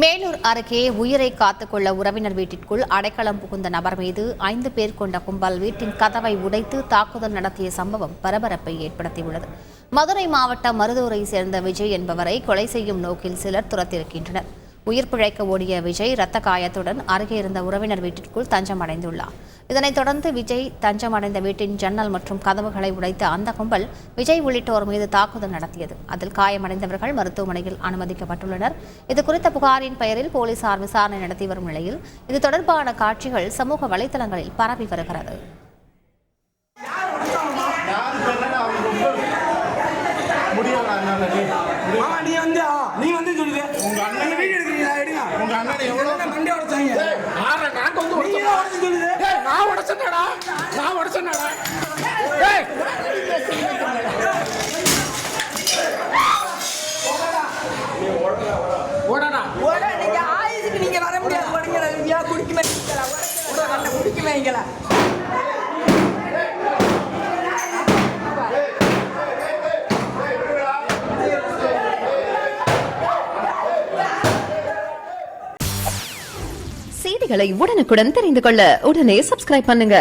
மேலூர் அருகே உயிரை காத்துக்கொள்ள உறவினர் வீட்டிற்குள் அடைக்கலம் புகுந்த நபர் மீது 5 பேர் கொண்ட கும்பல் வீட்டின் கதவை உடைத்து தாக்குதல் நடத்திய சம்பவம் பரபரப்பை ஏற்படுத்தியுள்ளது. மதுரை மாவட்டம் மருதூரை சேர்ந்த விஜய் என்பவரை கொலை செய்யும் நோக்கில் சிலர் துரத்தியிருக்கின்றனர். உயிர் பிழைக்க ஓடிய விஜய் இரத்த காயத்துடன் அருகே இருந்த உறவினர் வீட்டிற்குள் தஞ்சம் அடைந்துள்ளார். இதனைத் தொடர்ந்து விஜய் தஞ்சமடைந்த வீட்டின் ஜன்னல் மற்றும் கதவுகளை உடைத்த அந்த கும்பல் விஜய் உள்ளிட்டோர் மீது தாக்குதல் நடத்தியது. அதில் காயமடைந்தவர்கள் மருத்துவமனையில் அனுமதிக்கப்பட்டுள்ளனர். இதுகுறித்த புகாரின் பெயரில் போலீசார் விசாரணை நடத்தி வரும் நிலையில் இது தொடர்பான காட்சிகள் சமூக வலைதளங்களில் பரவி வருகிறது. நீங்க வர முடியாது. குடிக்க செய்திகளை உடனுக்குடன் தெரிந்து கொள்ள உடனே சப்ஸ்கிரைப் பண்ணுங்க.